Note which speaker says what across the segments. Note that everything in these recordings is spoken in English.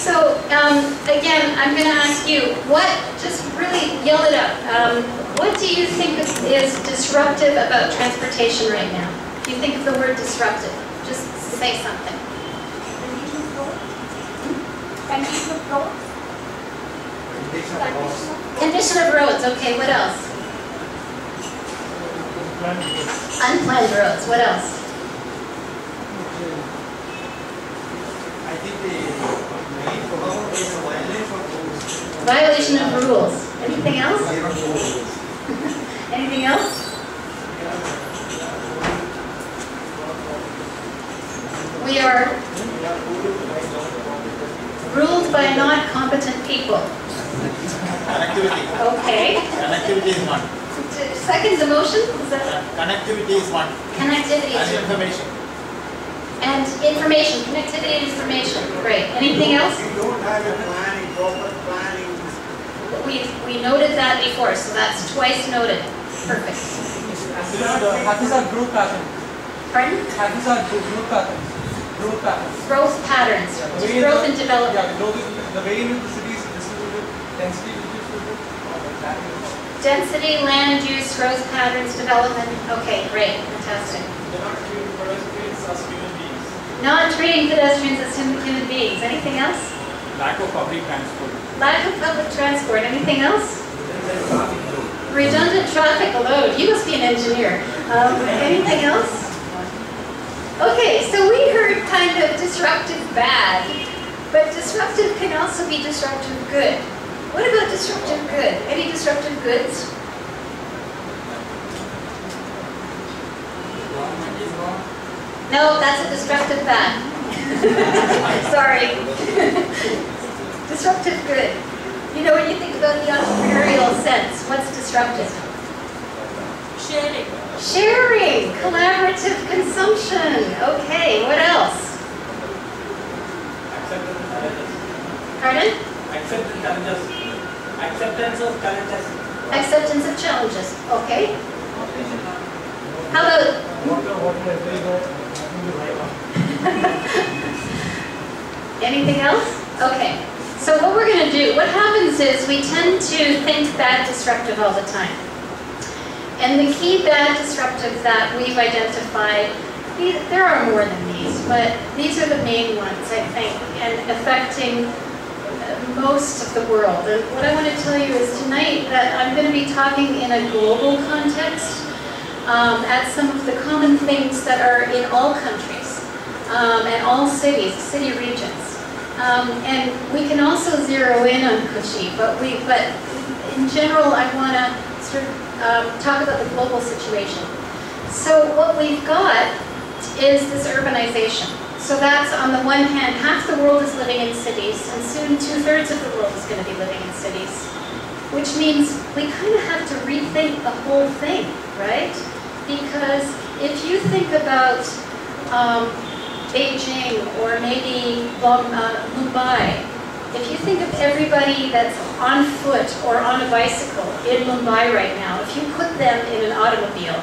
Speaker 1: So, again, I'm going to ask you, just really yell it out. What do you think is disruptive about transportation right now? If you think of the word disruptive, just say something. Condition of roads, okay, what else? Unplanned roads, what else?
Speaker 2: I think the main problem is
Speaker 1: violation of rules. Anything else? Anything else? We are ruled by not competent people.
Speaker 2: Connectivity.
Speaker 1: Okay.
Speaker 2: Connectivity is one.
Speaker 1: Second emotion? Is that?
Speaker 2: Connectivity is one.
Speaker 1: Connectivity is
Speaker 2: and information.
Speaker 1: And information, connectivity and information. Great. Anything else?
Speaker 3: We don't have a planning, proper planning.
Speaker 1: We noted that before, so that's twice noted. Perfect.
Speaker 4: Habits are growth patterns.
Speaker 1: Pardon?
Speaker 4: Habits are growth patterns. Growth patterns.
Speaker 1: Growth patterns. Just growth and development.
Speaker 4: Yeah, the way in which the city is distributed, density distributed,
Speaker 1: density, land use, growth patterns, development. Okay, great. Fantastic.
Speaker 4: They're not treating pedestrians as human beings.
Speaker 1: Not treating pedestrians as human beings. Anything else?
Speaker 4: Lack of public transport.
Speaker 1: Lack of public transport. Anything else? Redundant traffic load. You must be an engineer. Anything else? Okay, so we heard kind of disruptive bad, but disruptive can also be disruptive good. What about disruptive good? Any disruptive goods? No, that's a disruptive bad. Sorry. Disruptive good. You know, when you think about the entrepreneurial sense, what's disruptive?
Speaker 5: Sharing.
Speaker 1: Sharing, collaborative consumption. Okay, what else? Pardon?
Speaker 5: Acceptance of challenges.
Speaker 1: Acceptance of challenges. Okay. How about? Anything else? Okay. So what we're going to do, what happens is we tend to think bad disruptive all the time. And the key bad disruptive that we've identified, there are more than these, but these are the main ones, I think, and affecting most of the world. And what I want to tell you is tonight that I'm going to be talking in a global context at some of the common things that are in all countries and all cities, city regions. And we can also zero in on Kochi, but in general I want to sort of talk about the global situation. So what we've got is this urbanization. So that's, on the one hand, half the world is living in cities, and soon 2/3 of the world is going to be living in cities, which means we kind of have to rethink the whole thing, right? Because if you think about Beijing or maybe Mumbai, if you think of everybody that's on foot or on a bicycle in Mumbai right now, if you put them in an automobile,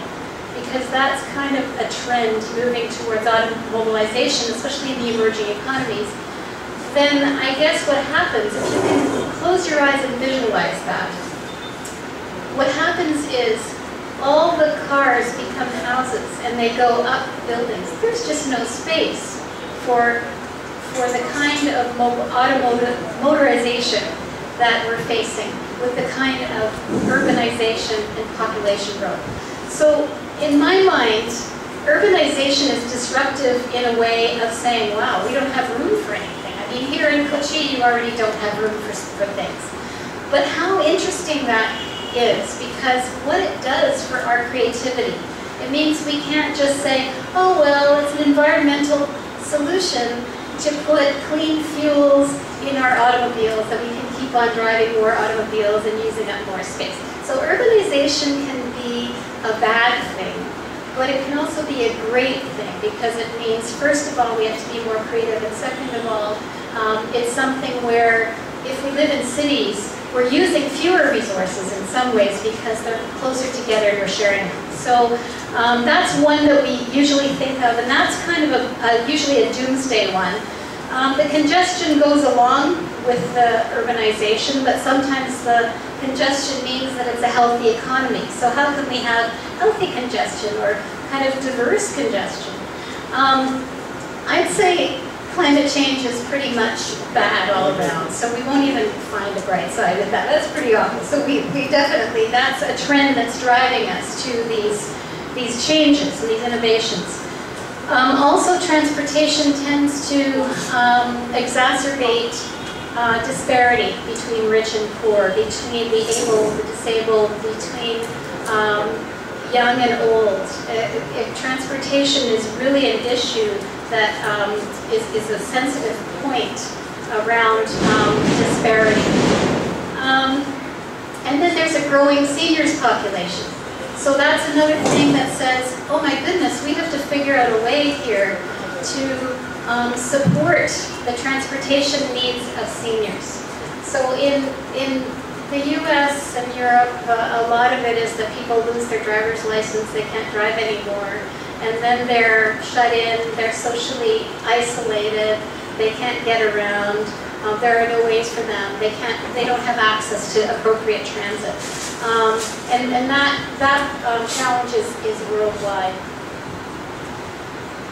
Speaker 1: because that's kind of a trend moving towards automobilization, especially in the emerging economies, then I guess what happens, if you can close your eyes and visualize that, what happens is all the cars become houses and they go up buildings. There's just no space for the kind of motorization that we're facing with the kind of urbanization and population growth. So in my mind, urbanization is disruptive in a way of saying, wow, we don't have room for anything. I mean, here in Kochi, you already don't have room for things. But how interesting that is, because what it does for our creativity, it means we can't just say, oh, well, it's an environmental solution to put clean fuels in our automobiles, that we can keep on driving more automobiles and using up more space. So urbanization can be a bad thing, but it can also be a great thing, because it means, first of all, we have to be more creative, and second of all, it's something where if we live in cities, we're using fewer resources in some ways because they're closer together and we're sharing them. So that's one that we usually think of, and that's kind of usually a doomsday one. The congestion goes along with the urbanization, but sometimes the congestion means that it's a healthy economy. So how can we have healthy congestion or kind of diverse congestion? I'd say climate change is pretty much bad all around, so we won't even find a bright side of that. That's pretty awful. So we definitely, that's a trend that's driving us to these changes and these innovations. Also, transportation tends to exacerbate disparity between rich and poor, between the able, the disabled, between young and old. Transportation is really an issue that is a sensitive point around disparity. And then there's a growing seniors population. So that's another thing that says, oh my goodness, we have to figure out a way here to support the transportation needs of seniors. So in the US and Europe, a lot of it is that people lose their driver's license, they can't drive anymore, and then they're shut in, they're socially isolated, they can't get around, there are no ways for them, they don't have access to appropriate transit. And that challenge is worldwide.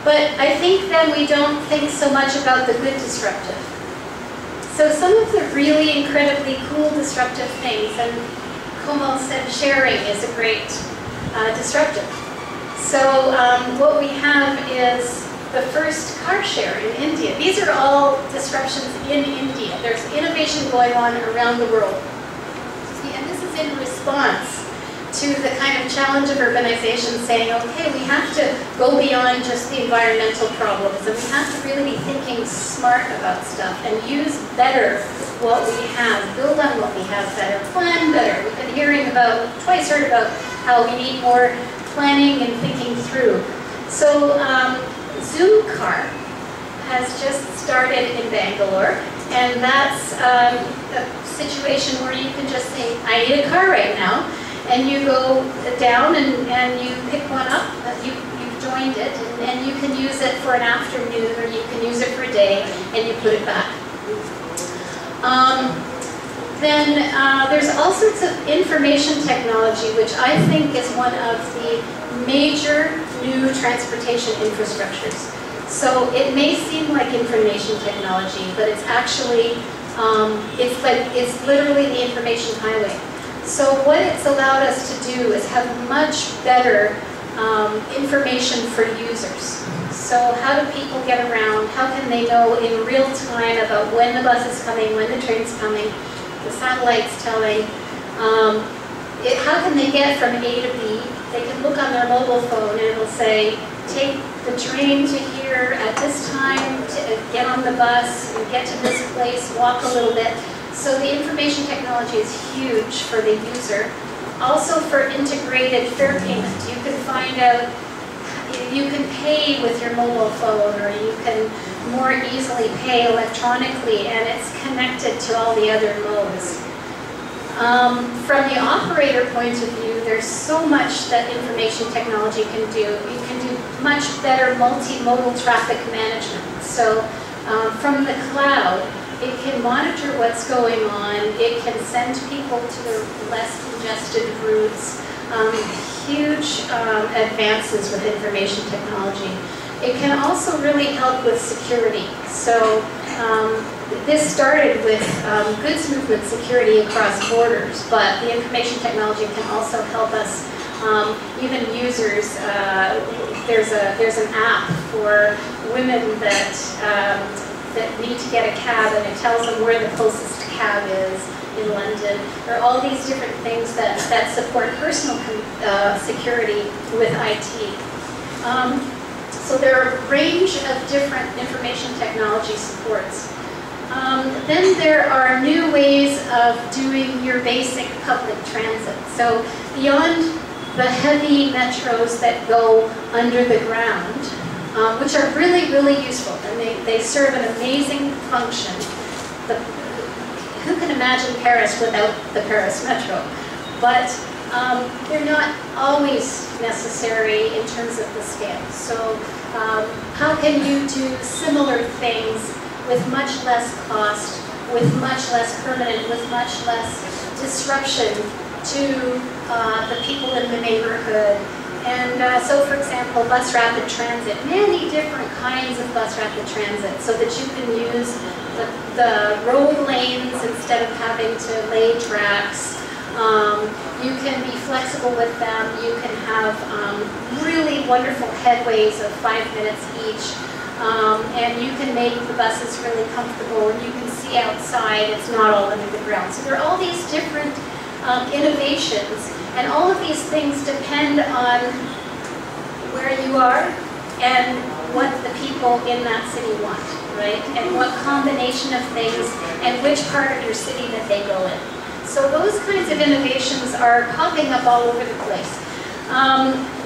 Speaker 1: But I think then we don't think so much about the good disruptive. So some of the really incredibly cool disruptive things, and Komal said sharing is a great disruptive. So what we have is the first car share in India. These are all disruptions in India. There's innovation going on around the world. And this is in response to the kind of challenge of urbanization, saying, okay, we have to go beyond just the environmental problems, and we have to really be thinking smart about stuff and use better what we have, build on what we have better, plan better. We've been hearing about, twice heard about how we need more planning and thinking through. So Zoom Car has just started in Bangalore, and that's a situation where you can just say, I need a car right now, and you go down and you pick one up, you've joined it, and you can use it for an afternoon, or you can use it for a day, and you put it back. Then there's all sorts of information technology, which I think is one of the major new transportation infrastructures. So it may seem like information technology, but it's actually, it's literally the information highway. So what it's allowed us to do is have much better information for users. So how do people get around? How can they know in real time about when the bus is coming, when the train's coming, the satellite's telling? How can they get from A to B? They can look on their mobile phone and it'll say, take the train to here at this time, to get on the bus, and get to this place, walk a little bit. So the information technology is huge for the user. Also for integrated fare payment. You can find out, you can pay with your mobile phone, or you can more easily pay electronically, and it's connected to all the other modes. From the operator point of view, there's so much that information technology can do. You can do much better multimodal traffic management. So from the cloud, it can monitor what's going on. It can send people to the less congested routes. Huge advances with information technology. It can also really help with security. So this started with goods movement security across borders, but the information technology can also help us, even users. There's an app for women that need to get a cab, and it tells them where the closest cab is in London. There are all these different things that support personal security with IT. So there are a range of different information technology supports. Then there are new ways of doing your basic public transit. So beyond the heavy metros that go under the ground, which are really, really useful, and they serve an amazing function. Who can imagine Paris without the Paris Metro? But they're not always necessary in terms of the scale. So how can you do similar things with much less cost, with much less permanent, with much less disruption to the people in the neighborhood. And so, for example, bus rapid transit, many different kinds of bus rapid transit, so that you can use the road lanes instead of having to lay tracks. You can be flexible with them. You can have really wonderful headways of 5 minutes each. And you can make the buses really comfortable, and you can see outside. It's not all under the ground. So there are all these different innovations, and all of these things depend on where you are and what the people in that city want, right? And what combination of things and which part of your city that they go in. So those kinds of innovations are popping up all over the place.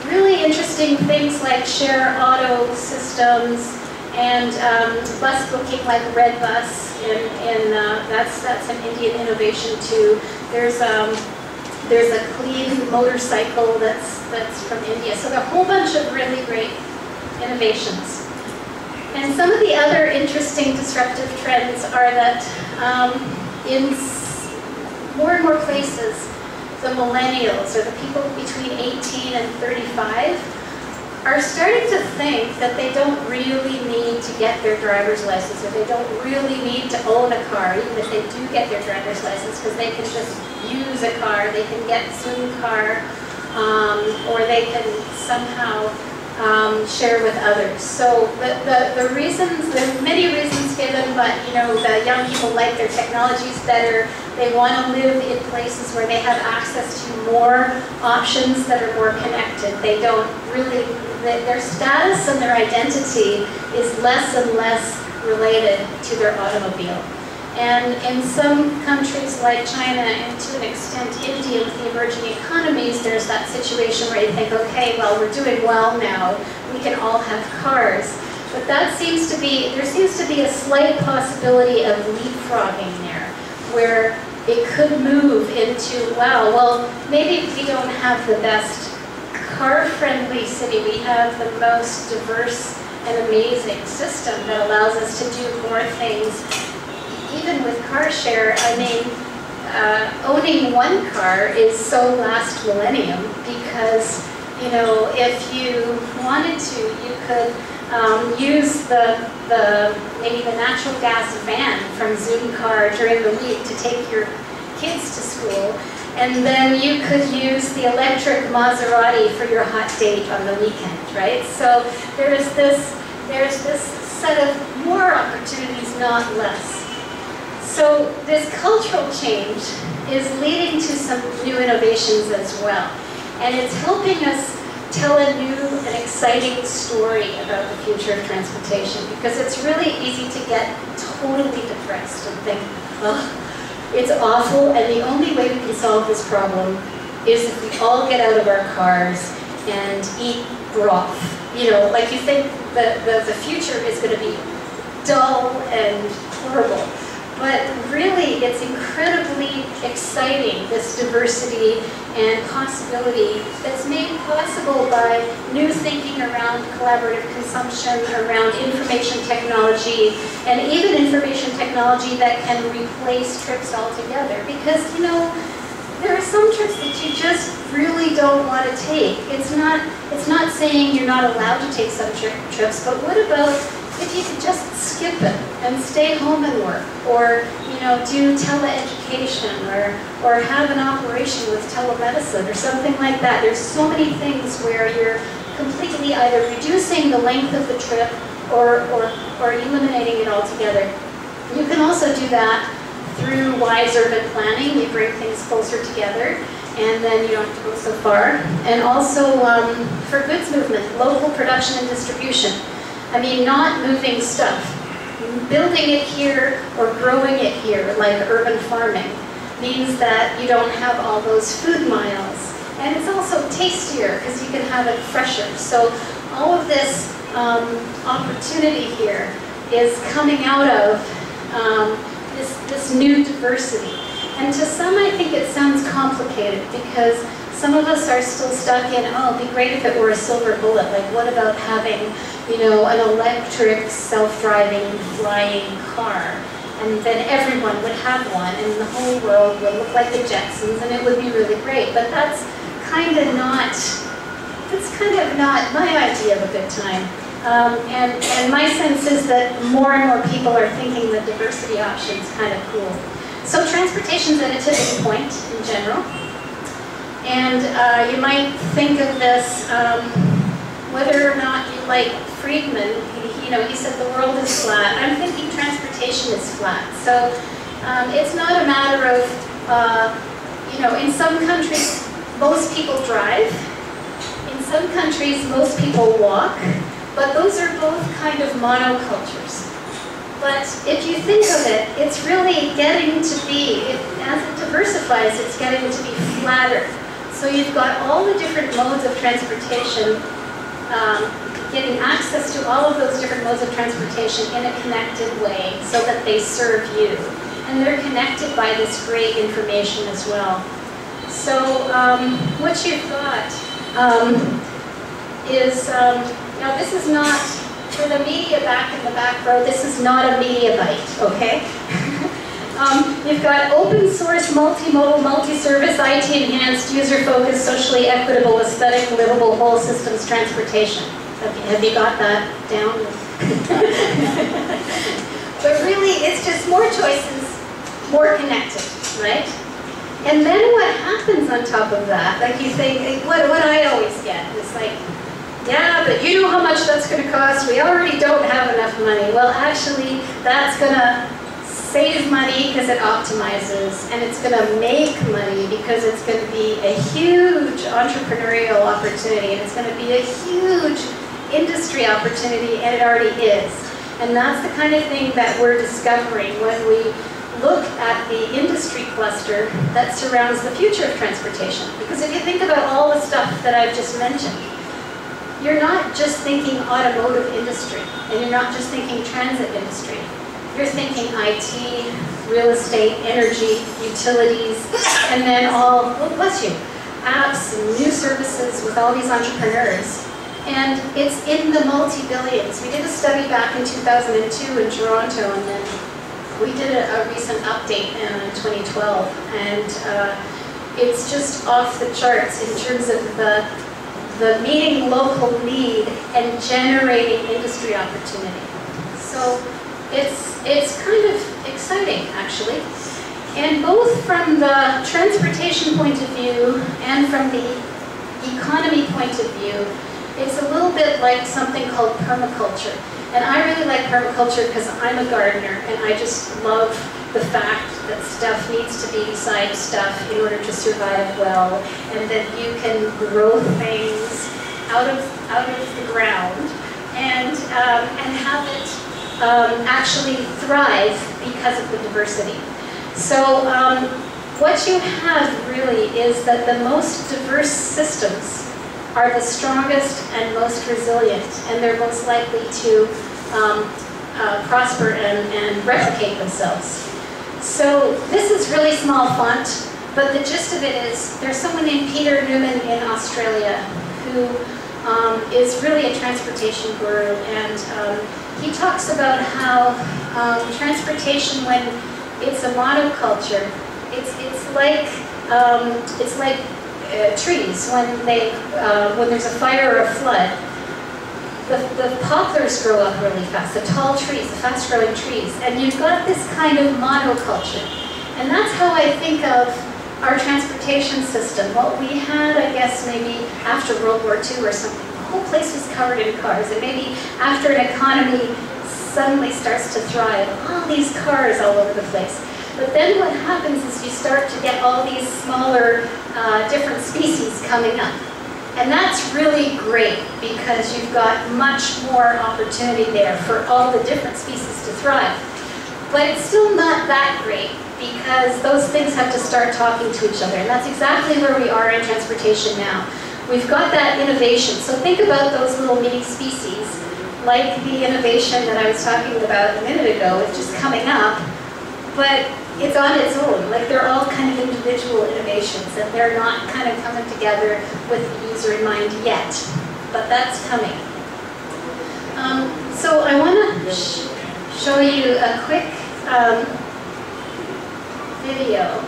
Speaker 1: Really interesting things like share auto systems and bus booking like Red Bus, that's an Indian innovation too. There's a clean motorcycle that's from India. So there are a whole bunch of really great innovations. And some of the other interesting disruptive trends are that in more and more places, the millennials, or the people between 18 and 35, are starting to think that they don't really need to get their driver's license, or they don't really need to own a car, even if they do get their driver's license, because they can just use a car, they can get Zoom car, or they can somehow share with others. So the reasons, there are many reasons given, but you know, the young people like their technologies better. They want to live in places where they have access to more options that are more connected. They don't really, their status and their identity is less and less related to their automobile. And in some countries like China, and to an extent India with the emerging economies, there's that situation where you think, okay, well, we're doing well now, we can all have cars. But that seems to be, there seems to be a slight possibility of leapfrogging there, where it could move into, wow, well, maybe we don't have the best car-friendly city, we have the most diverse and amazing system that allows us to do more things. Even with car share, I mean, owning one car is so last millennium, because, you know, if you wanted to, you could use maybe the natural gas van from Zoom car during the week to take your kids to school, and then you could use the electric Maserati for your hot date on the weekend, right? So there's this set of more opportunities, not less. So this cultural change is leading to some new innovations as well. And it's helping us tell a new and exciting story about the future of transportation, because it's really easy to get totally depressed and think, oh, it's awful, and the only way we can solve this problem is if we all get out of our cars and eat broth. You know, like you think the future is going to be dull and horrible. But really, it's incredibly exciting, this diversity and possibility that's made possible by new thinking around collaborative consumption, around information technology, and even information technology that can replace trips altogether. Because, you know, there are some trips that you just really don't want to take. It's not saying you're not allowed to take some trips, but what about if you could just skip it and stay home and work, or you know, do teleeducation, or have an operation with telemedicine or something like that. There's so many things where you're completely either reducing the length of the trip or eliminating it altogether. You can also do that through wise urban planning. You bring things closer together, and then you don't have to go so far. And also for goods movement, local production and distribution. I mean, not moving stuff. Building it here or growing it here, like urban farming, means that you don't have all those food miles. And it's also tastier because you can have it fresher. So all of this opportunity here is coming out of this new diversity. And to some, I think it sounds complicated, because Some of us are still stuck in, oh, it'd be great if it were a silver bullet. Like, what about having, you know, an electric, self-driving, flying car? And then everyone would have one, and the whole world would look like the Jetsons, and it would be really great. But that's kind of not my idea of a good time. And my sense is that more and more people are thinking the diversity option's kind of cool. So transportation's at a tipping point in general. And you might think of this, whether or not you like Friedman, he said the world is flat. I'm thinking transportation is flat. So it's not a matter of, in some countries, most people drive. In some countries, most people walk. But those are both kind of monocultures. But if you think of it, it's really getting to be, as it diversifies, it's getting to be flatter. So you've got all the different modes of transportation, getting access to all of those different modes of transportation in a connected way so that they serve you. And they're connected by this great information as well. So what you've got is, now this is not, for the media back in the back row, this is not a media bite, okay? You've got open source, multimodal, multi-service, IT-enhanced, user-focused, socially equitable, aesthetic, livable, whole systems transportation. Have you got that down? But really, it's just more choices, more connected, right? And then what happens on top of that, like you think, what I always get is like, yeah, but you know how much that's going to cost? We already don't have enough money. Well, actually, that's going to save money because it optimizes, and it's going to make money because it's going to be a huge entrepreneurial opportunity, and it's going to be a huge industry opportunity, and it already is. And that's the kind of thing that we're discovering when we look at the industry cluster that surrounds the future of transportation. Because if you think about all the stuff that I've just mentioned, you're not just thinking automotive industry, and you're not just thinking transit industry. You're thinking IT, real estate, energy, utilities, and then all, oh bless you, apps and new services with all these entrepreneurs. And it's in the multi-billions. We did a study back in 2002 in Toronto, and then we did a recent update in 2012. And it's just off the charts in terms of the meeting local need and generating industry opportunity. So it's kind of exciting, actually. And both from the transportation point of view and from the economy point of view, it's a little bit like something called permaculture. And I really like permaculture because I'm a gardener, and I just love the fact that stuff needs to be beside stuff in order to survive well, and that you can grow things out of the ground and have it actually thrive because of the diversity. So what you have really is that the most diverse systems are the strongest and most resilient, and they're most likely to prosper and replicate themselves. So this is really small font, but the gist of it is there's someone named Peter Newman in Australia who is really a transportation guru, and he talks about how transportation, when it's a monoculture, it's like trees when there's a fire or a flood. The poplars grow up really fast, the tall trees, the fast-growing trees, and you've got this kind of monoculture. And that's how I think of our transportation system. What we had, I guess, maybe after World War II or something, the whole place was covered in cars, and maybe after an economy suddenly starts to thrive, all these cars all over the place. But then what happens is you start to get all these smaller, different species coming up. And that's really great because you've got much more opportunity there for all the different species to thrive. But it's still not that great because those things have to start talking to each other. And that's exactly where we are in transportation now. We've got that innovation. So think about those little mini species, like the innovation that I was talking about a minute ago, with just coming up. but it's on its own. Like they're all kind of individual innovations, and they're not kind of coming together with the user in mind yet, but that's coming. So I want to show you a quick video.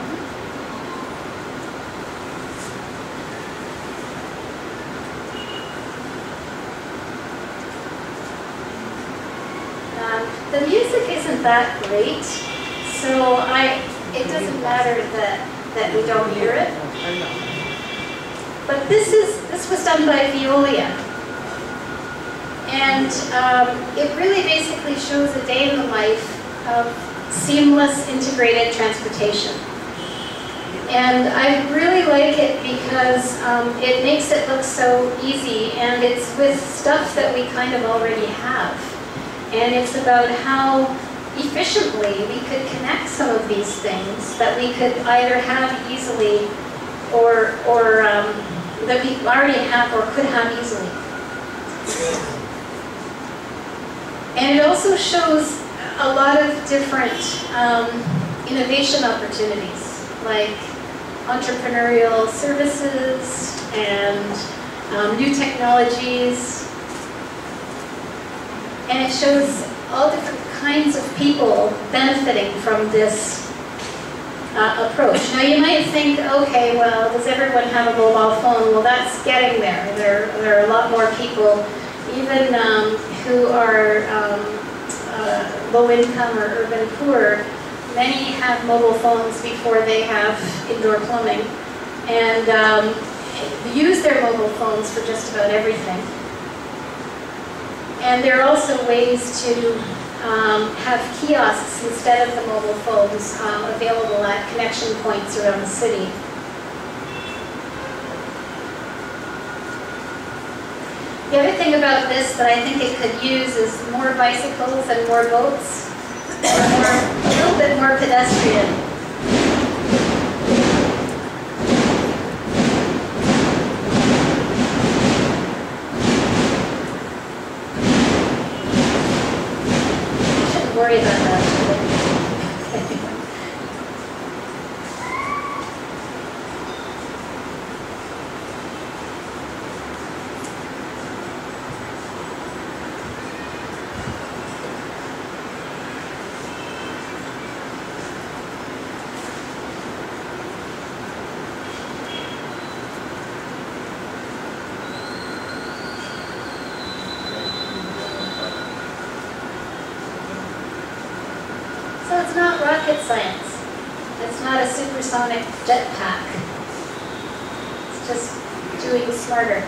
Speaker 1: The music isn't that great, so it doesn't matter that we don't hear it. But this was done by Veolia, and it really basically shows a day in the life of seamless integrated transportation. And I really like it because it makes it look so easy, and it's with stuff that we kind of already have. And it's about how efficiently we could connect some of these things that we could either have easily or that we already have or could have easily. And it also shows a lot of different innovation opportunities, like entrepreneurial services and new technologies. And it shows all different kinds of people benefiting from this approach. Now you might think, okay, well, does everyone have a mobile phone? Well, that's getting there. There are a lot more people, even who are low income or urban poor. Many have mobile phones before they have indoor plumbing, and use their mobile phones for just about everything. And there are also ways to have kiosks instead of the mobile phones available at connection points around the city. The other thing about this that I think it could use is more bicycles and more boats, a little bit more pedestrian. Worry about that. So it's not rocket science. It's not a supersonic jetpack. It's just doing smarter.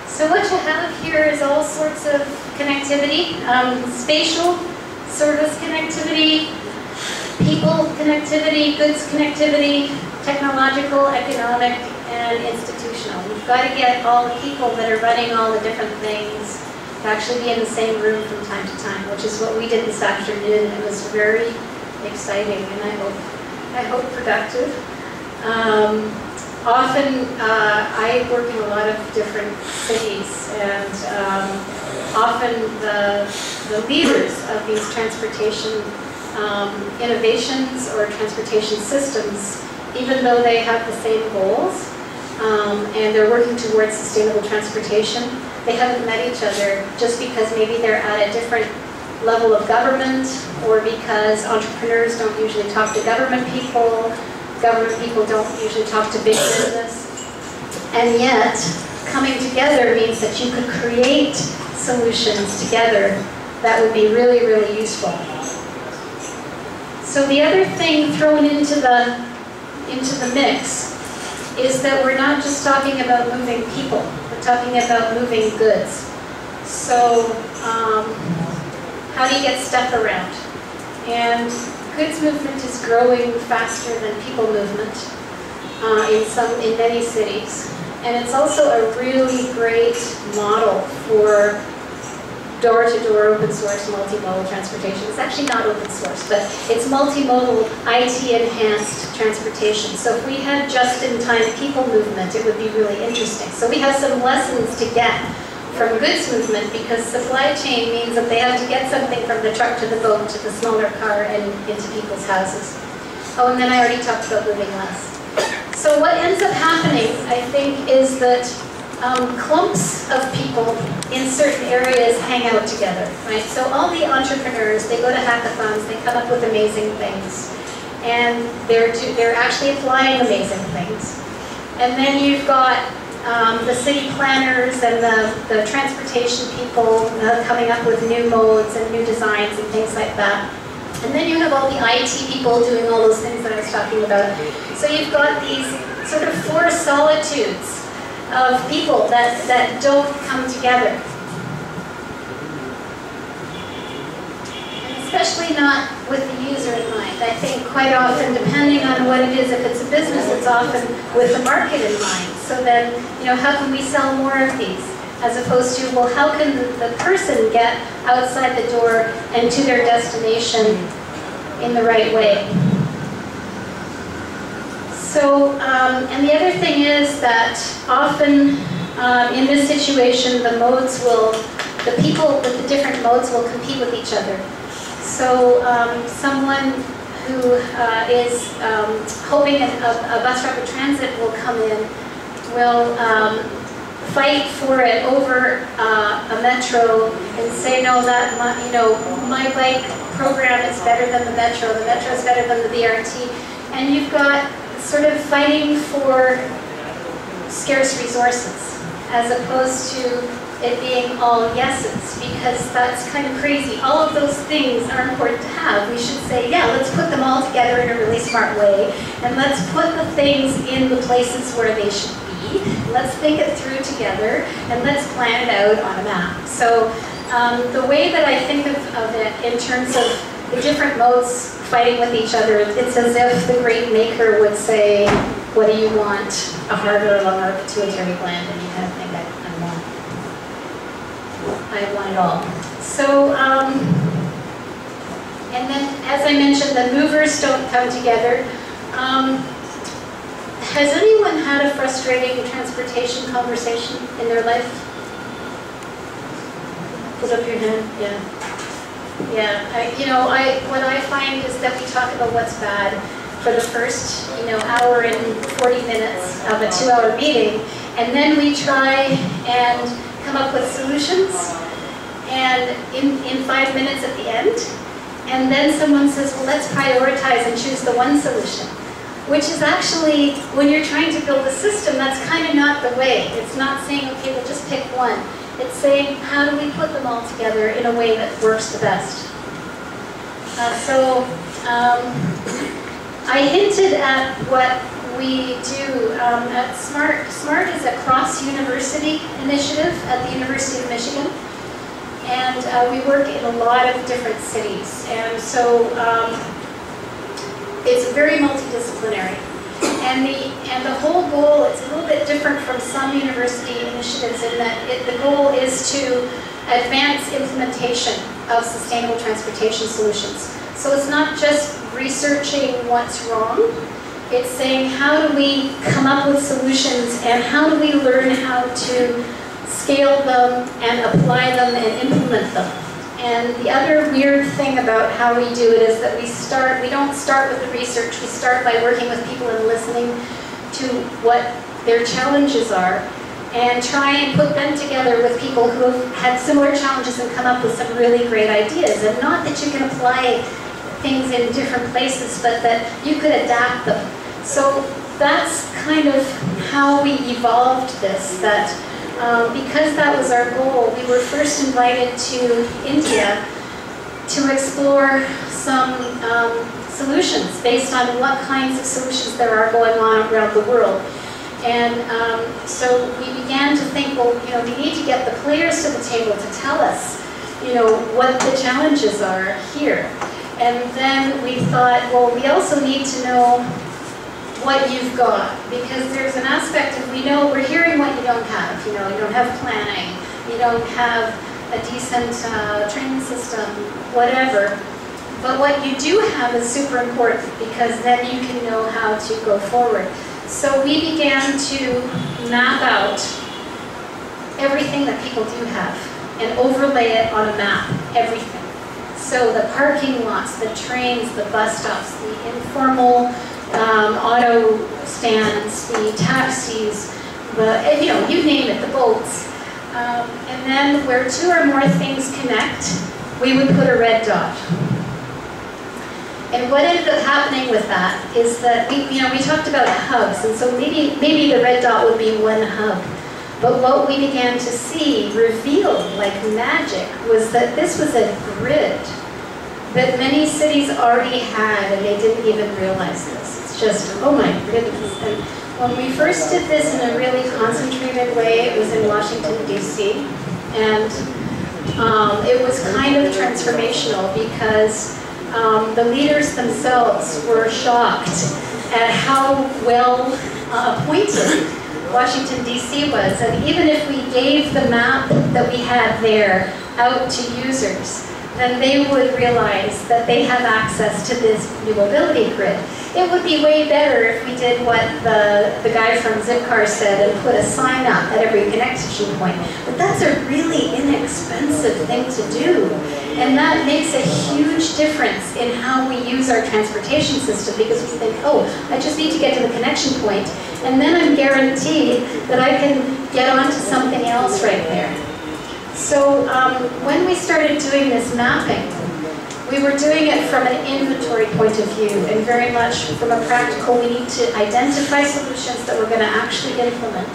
Speaker 1: So what you have here is all sorts of connectivity, spatial service connectivity, people connectivity, goods connectivity, technological, economic, and institutional. We've got to get all the people that are running all the different things to actually be in the same room from time to time, which is what we did this afternoon. It was very exciting, and I hope productive. Often, I work in a lot of different cities, and often the leaders of these transportation innovations or transportation systems, even though they have the same goals, and they're working towards sustainable transportation, they haven't met each other just because maybe they're at a different level of government, or because entrepreneurs don't usually talk to government people don't usually talk to big business. And yet, coming together means that you could create solutions together that would be really, really useful. So the other thing thrown into the mix is that we're not just talking about moving people, we're talking about moving goods. So how do you get stuff around? And goods movement is growing faster than people movement in many cities. And it's also a really great model for door-to-door open source multimodal transportation. It's actually not open source, but it's multimodal IT-enhanced transportation. So if we had just-in-time people movement, it would be really interesting. So we have some lessons to get from goods movement, because supply chain means that they have to get something from the truck to the boat to the smaller car and into people's houses. Oh, and then I already talked about moving less. So what ends up happening, I think, is that clumps of people in certain areas hang out together, right? So all the entrepreneurs, they go to hackathons, they come up with amazing things, and they're actually applying amazing things. And then you've got the city planners and the transportation people coming up with new modes and new designs and things like that. And then you have all the IT people doing all those things that I was talking about. So you've got these sort of four solitudes of people that don't come together. And especially not with the user in mind. I think quite often, depending on what it is, if it's a business, it's often with the market in mind. So then, how can we sell more of these? As opposed to, well, how can the person get outside the door and to their destination in the right way? So, and the other thing is that often in this situation, the people with the different modes will compete with each other. So someone who is hoping a bus rapid transit will come in, will fight for it over a metro and say, no, that my bike program is better than the metro is better than the BRT, and you've got sort of fighting for scarce resources as opposed to it being all yeses, because that's kind of crazy. All of those things are important to have. We should say, yeah, let's put them all together in a really smart way, and let's put the things in the places where they should be. Let's think it through together, and let's plan it out on a map. So the way that I think of it in terms of the different modes fighting with each other, it's as if the great maker would say, what do you want? A heart or a lung or a pituitary gland? And you kind of think, I want it all. So, and then as I mentioned, the movers don't come together. Has anyone had a frustrating transportation conversation in their life? Put up your hand, yeah. Yeah, what I find is that we talk about what's bad for the first, hour and 40 minutes of a 2-hour meeting, and then we try and come up with solutions, and in 5 minutes at the end, and then someone says, well, let's prioritize and choose the one solution, which is actually, when you're trying to build a system, that's kind of not the way. It's not saying, okay, we'll just pick one. It's saying, how do we put them all together in a way that works the best? I hinted at what we do at SMART. SMART is a cross-university initiative at the University of Michigan. And we work in a lot of different cities. And so it's very multidisciplinary. And the whole goal, it's a little bit different from some university initiatives in that the goal is to advance implementation of sustainable transportation solutions. So it's not just researching what's wrong, it's saying how do we come up with solutions and how do we learn how to scale them and apply them and implement them. And the other weird thing about how we do it is that we don't start with the research, we start by working with people and listening to what their challenges are and try and put them together with people who have had similar challenges and come up with some really great ideas. And not that you can apply things in different places, but that you could adapt them. So that's kind of how we evolved this, that because that was our goal, we were first invited to India to explore some solutions based on what kinds of solutions there are going on around the world. And so we began to think, well, we need to get the players to the table to tell us, what the challenges are here. And then we thought, well, we also need to know what you've got, because there's an aspect of, we're hearing what you don't have. You don't have planning, you don't have a decent training system, whatever. But what you do have is super important because then you can know how to go forward. So we began to map out everything that people do have and overlay it on a map, everything. So the parking lots, the trains, the bus stops, the informal auto stands, the taxis, you name it, the boats. And then where two or more things connect, we would put a red dot. And what ended up happening with that is that we talked about hubs, and so maybe the red dot would be one hub. But what we began to see revealed like magic was that this was a grid that many cities already had, and they didn't even realize this. It's just, oh my goodness. And when we first did this in a really concentrated way, it was in Washington, D.C., and it was kind of transformational because the leaders themselves were shocked at how well appointed Washington, D.C. was. And even if we gave the map that we had there out to users, then they would realize that they have access to this new mobility grid. It would be way better if we did what the guy from Zipcar said and put a sign up at every connection point. But that's a really inexpensive thing to do. And that makes a huge difference in how we use our transportation system because we think, oh, I just need to get to the connection point, and then I'm guaranteed that I can get onto something else right there. So when we started doing this mapping, we were doing it from an inventory point of view and very much from a practical, we need to identify solutions that we're going to actually implement.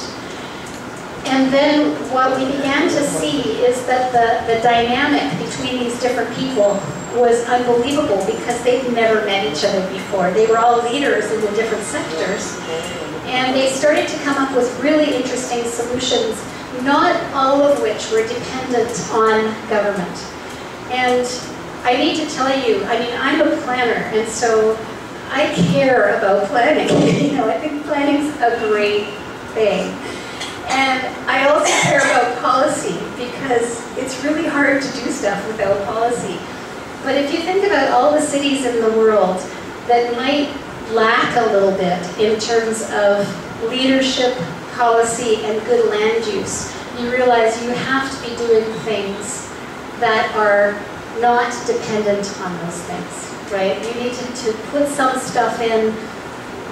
Speaker 1: And then what we began to see is that the dynamic between these different people was unbelievable because they'd never met each other before. They were all leaders in the different sectors. And they started to come up with really interesting solutions, not all of which were dependent on government. And I need to tell you, I'm a planner, and so I care about planning. I think planning's a great thing. And I also care about policy because it's really hard to do stuff without policy. But if you think about all the cities in the world that might lack a little bit in terms of leadership, policy, and good land use, you realize you have to be doing things that are not dependent on those things, right? You need to put some stuff in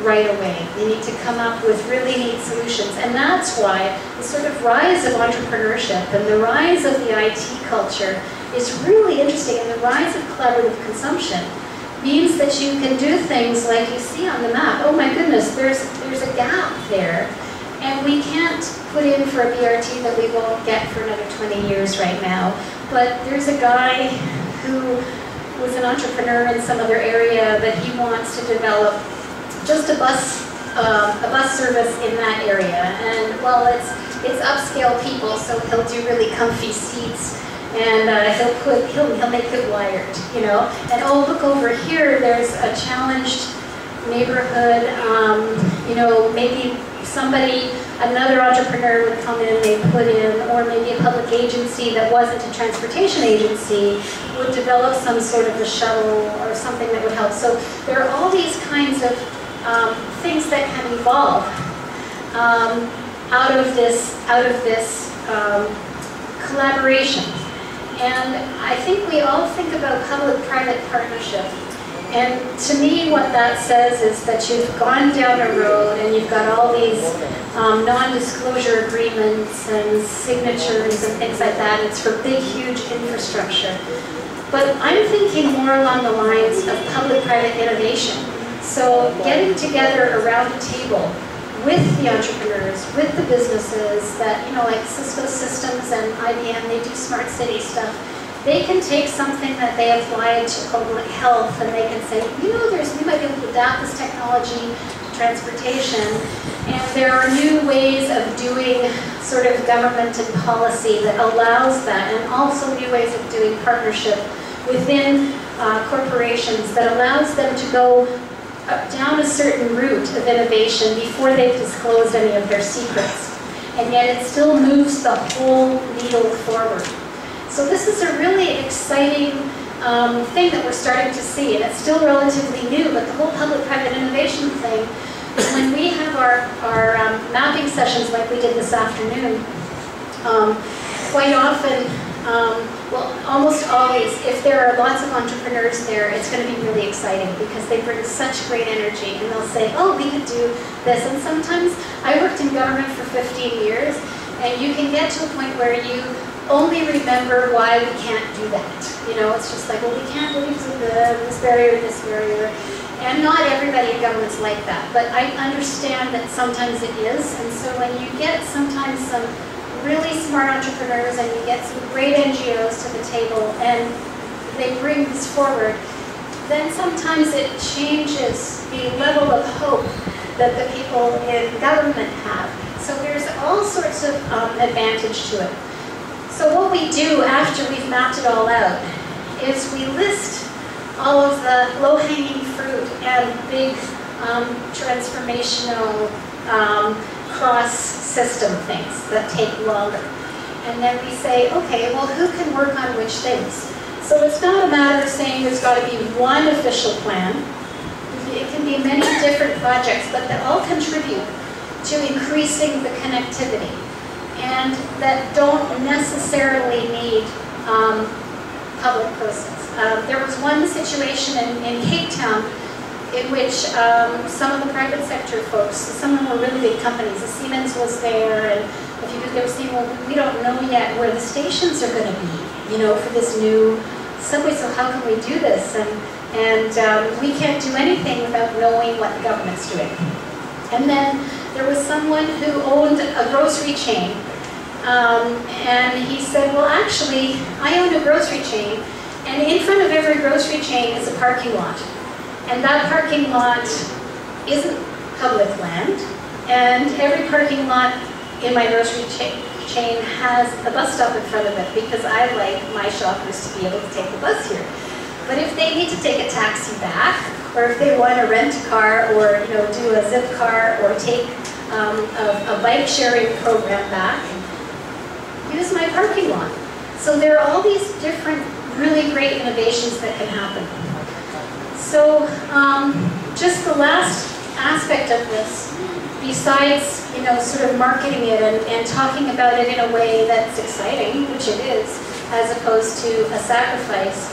Speaker 1: right away. You need to come up with really neat solutions. And that's why the sort of rise of entrepreneurship and the rise of the IT culture is really interesting, and the rise of collaborative consumption means that you can do things like you see on the map. Oh my goodness, there's a gap there. And we can't put in for a BRT that we won't get for another 20 years right now. But there's a guy who was an entrepreneur in some other area, but he wants to develop just a bus service in that area. And well, it's upscale people, so he'll do really comfy seats, and he'll make it wired, And oh, look over here, there's a challenged neighborhood. Maybe another entrepreneur would come in and they put in, or maybe a public agency that wasn't a transportation agency would develop some sort of a shuttle or something that would help. So there are all these kinds of things that can evolve out of this collaboration. And I think we all think about public-private partnership. And to me, what that says is that you've gone down a road and you've got all these non-disclosure agreements and signatures and things like that. It's for big, huge infrastructure. But I'm thinking more along the lines of public-private innovation. So getting together around a table with the entrepreneurs, with the businesses that, like Cisco Systems and IBM, they do smart city stuff. They can take something that they apply to public health and they can say, we might be able to adapt this technology to transportation. And there are new ways of doing sort of government and policy that allows that, and also new ways of doing partnership within corporations that allows them to go down a certain route of innovation before they've disclosed any of their secrets. And yet it still moves the whole needle forward. So this is a really exciting thing that we're starting to see, and it's still relatively new, but the whole public-private innovation thing, when we have our mapping sessions like we did this afternoon, quite often, well, almost always, if there are lots of entrepreneurs there, it's going to be really exciting because they bring such great energy, and they'll say, oh, we could do this. And sometimes, I worked in government for 15 years, and you can get to a point where you only remember why we can't do that. You know, it's just like, well, we can't really do this barrier. And not everybody in government's like that. But I understand that sometimes it is. And so when you get sometimes some really smart entrepreneurs and you get some great NGOs to the table and they bring this forward, then sometimes it changes the level of hope that the people in government have. So there's all sorts of advantage to it. So what we do after we've mapped it all out is we list all of the low-hanging fruit and big transformational cross-system things that take longer. And then we say, okay, well, who can work on which things? So it's not a matter of saying there's got to be one official plan. It can be many different projects, but they all contribute to increasing the connectivity, and that don't necessarily need public process. There was one situation in Cape Town in which some of the private sector folks, some of them were really big companies, the Siemens was there, and they were saying, well, we don't know yet where the stations are going to be, you know, for this new subway, so how can we do this? And we can't do anything without knowing what the government's doing. And then there was someone who owned a grocery chain, and he said, well, actually, I own a grocery chain, and in front of every grocery chain is a parking lot. And that parking lot isn't public land, and every parking lot in my grocery chain has a bus stop in front of it, because I like my shoppers to be able to take the bus here. But if they need to take a taxi back, or if they want to rent a car, or do a zip car, or take a bike sharing program back, use my parking lot. So there are all these different really great innovations that can happen. So just the last aspect of this, besides sort of marketing it and talking about it in a way that's exciting, which it is, as opposed to a sacrifice,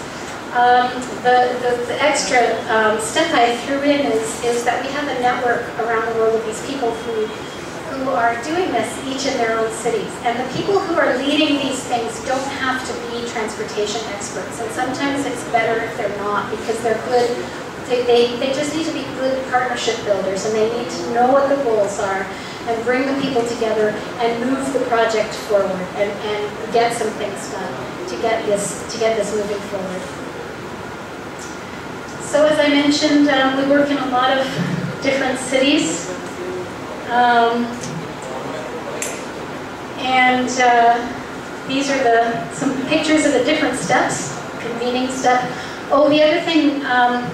Speaker 1: the extra step I threw in is that we have a network around the world of these people who are doing this each in their own cities. And the people who are leading these things don't have to be transportation experts. And sometimes it's better if they're not, because they're good. They just need to be good partnership builders, and they need to know what the goals are and bring the people together and move the project forward and get some things done to get this moving forward. So as I mentioned, we work in a lot of different cities. These are some pictures of the different steps, convening step. Oh, the other thing I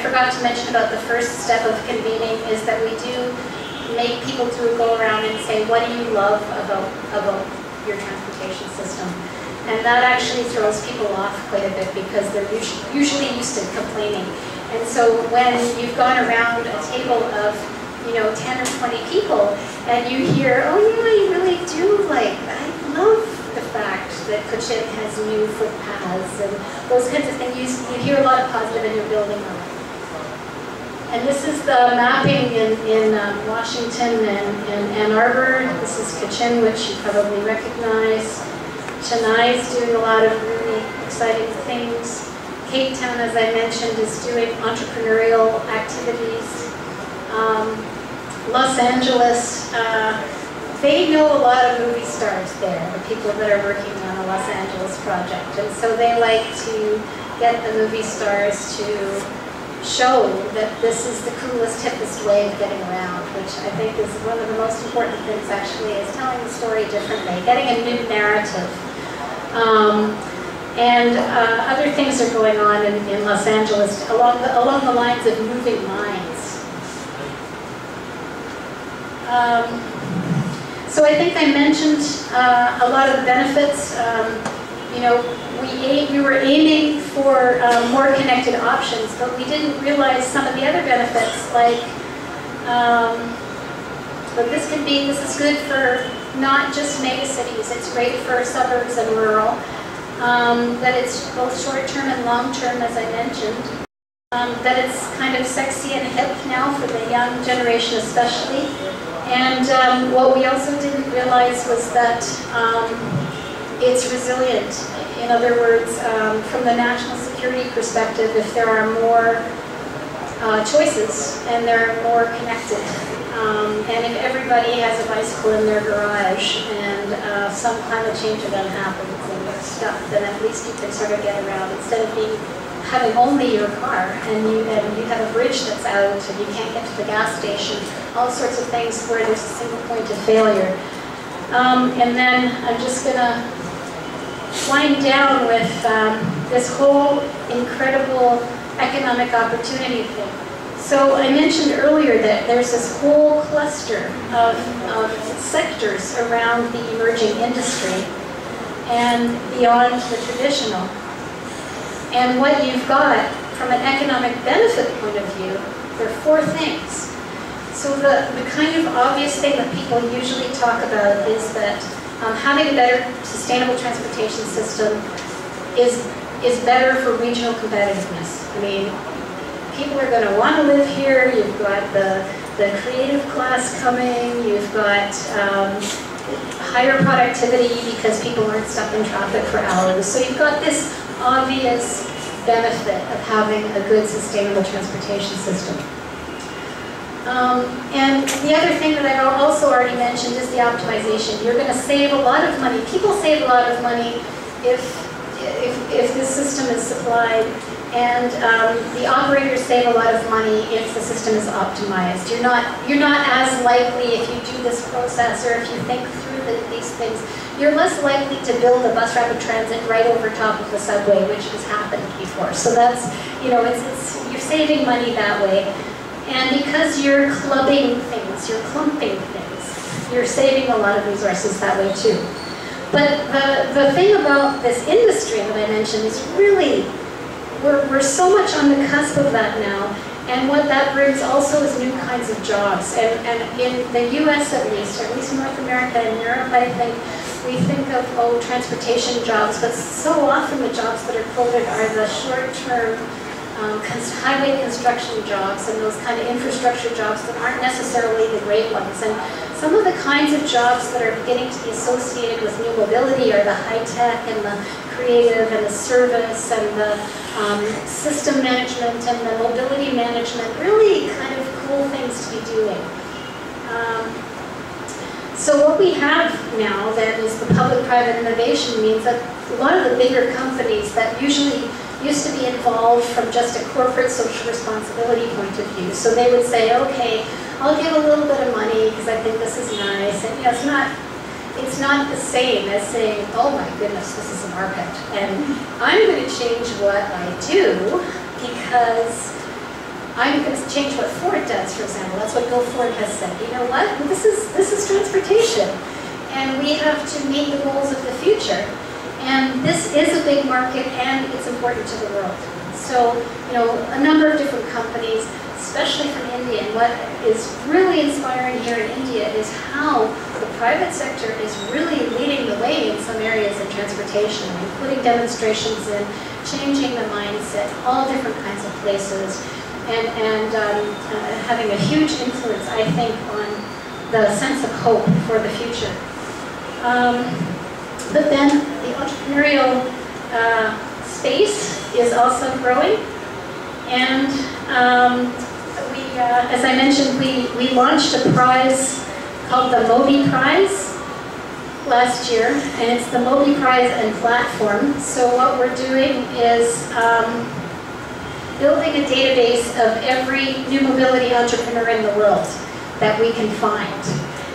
Speaker 1: forgot to mention about the first step of convening is that we do make people go around and say, what do you love about your transportation system? And that actually throws people off quite a bit, because they're usually used to complaining. And so when you've gone around a table of 10 or 20 people, and you hear, oh yeah, you really do I love the fact that Kochi has new footpaths and those kinds of things. You hear a lot of positive, and you're building on it. And this is the mapping in Washington and Ann Arbor. This is Kachin, which you probably recognize. Chennai is doing a lot of really exciting things. Cape Town, as I mentioned, is doing entrepreneurial activities. Los Angeles, they know a lot of movie stars there, the people that are working on the Los Angeles project. And so they like to get the movie stars to show that this is the coolest, hippest way of getting around, which I think is one of the most important things, actually, is telling the story differently, getting a new narrative. Other things are going on in Los Angeles along the lines of moving minds. So I think I mentioned a lot of the benefits. You know, we were aiming for more connected options, but we didn't realize some of the other benefits, like but this is good for not just mega cities. It's great for suburbs and rural. That it's both short-term and long-term, as I mentioned. That it's kind of sexy and hip now for the young generation especially. And what we also didn't realize was that it's resilient. In other words, from the national security perspective, if there are more choices and they're more connected, and if everybody has a bicycle in their garage and some climate change event happens and they're stuck, then at least you can sort of get around instead of having only your car, and you have a bridge that's out and you can't get to the gas station, all sorts of things where there's a single point of failure. And then I'm just going to wind down with this whole incredible economic opportunity thing. So I mentioned earlier that there's this whole cluster of sectors around the emerging industry and beyond the traditional. And what you've got from an economic benefit point of view, there are four things. So the kind of obvious thing that people usually talk about is that having a better sustainable transportation system is better for regional competitiveness. I mean, people are going to want to live here. You've got the creative class coming. You've got higher productivity because people aren't stuck in traffic for hours. So you've got this obvious benefit of having a good sustainable transportation system. And the other thing that I've also already mentioned is the optimization. You're going to save a lot of money. People save a lot of money if this system is supplied, and the operators save a lot of money if the system is optimized. You're not as likely, if you do this process or if you think through these things, you're less likely to build a bus rapid transit right over top of the subway, which has happened before. So that's, you know, you're saving money that way. And because you're clubbing things, you're clumping things, you're saving a lot of resources that way too. But the thing about this industry that I mentioned is really, we're so much on the cusp of that now. And what that brings also is new kinds of jobs. And in the US at least North America and Europe, I think, we think of, transportation jobs, but so often the jobs that are quoted are the short-term highway construction jobs and those kind of infrastructure jobs that aren't necessarily the great ones. And some of the kinds of jobs that are beginning to be associated with new mobility are the high-tech and the creative and the service and the system management and the mobility management, really kind of cool things to be doing. So what we have now then is the public-private innovation means that a lot of the bigger companies that usually used to be involved from just a corporate social responsibility point of view. So they would say, okay, I'll give a little bit of money because I think this is nice. And you know, it's not the same as saying, oh my goodness, this is a market. And I'm going to change what I do because I'm going to change what Ford does, for example. That's what Bill Ford has said. You know what? This is transportation. And we have to meet the goals of the future. And this is a big market, and it's important to the world. So, you know, a number of different companies, especially from India, and what is really inspiring here in India is how the private sector is really leading the way in some areas in transportation, including demonstrations in changing the mindset, all different kinds of places, and having a huge influence, I think, on the sense of hope for the future. But then the entrepreneurial space is also growing, and as I mentioned, we launched a prize called the Mobi Prize last year, and it's the Mobi Prize and platform. So what we're doing is building a database of every new mobility entrepreneur in the world that we can find.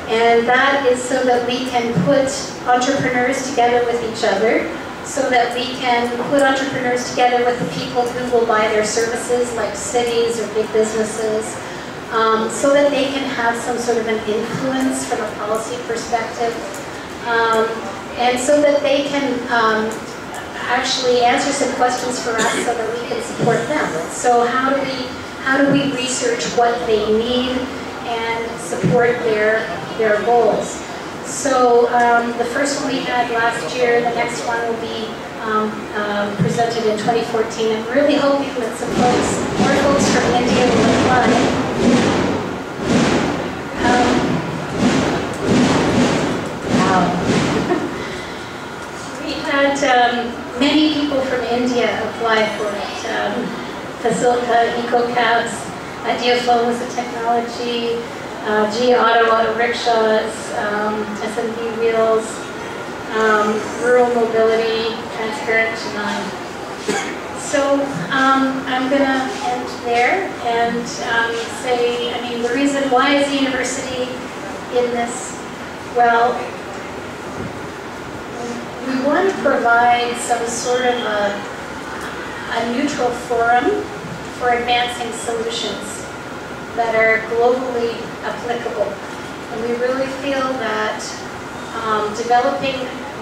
Speaker 1: And that is so that we can put entrepreneurs together with each other, so that we can put entrepreneurs together with the people who will buy their services, like cities or big businesses, so that they can have some sort of an influence from a policy perspective, and so that they can actually answer some questions for us so that we can support them. So how do we research what they need and support their goals? So the first one we had last year, the next one will be presented in 2014. I'm really hoping that more folks from India will apply. We had many people from India apply for it. Facilita, EcoCabs, Ideaflow was the technology, Auto rickshaws, SMB wheels, rural mobility, transparent design. So I'm going to end there and say, I mean, the reason why is the university in this? Well, we want to provide some sort of a neutral forum for advancing solutions that are globally applicable. And we really feel that developing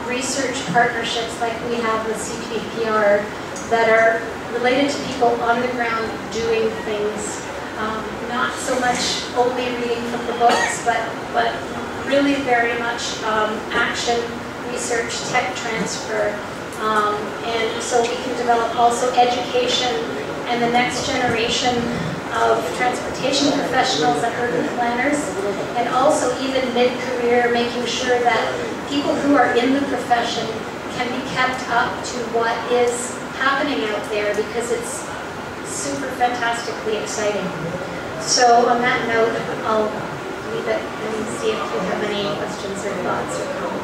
Speaker 1: research partnerships like we have with CPPR that are related to people on the ground doing things, not so much only reading from the books, but really very much action, research, tech transfer, and so we can develop also education and the next generation of transportation professionals and urban planners, and also even mid-career, making sure that people who are in the profession can be kept up to what is happening out there, because it's super fantastically exciting. So on that note, I'll leave it and see if you have any questions or thoughts or comments.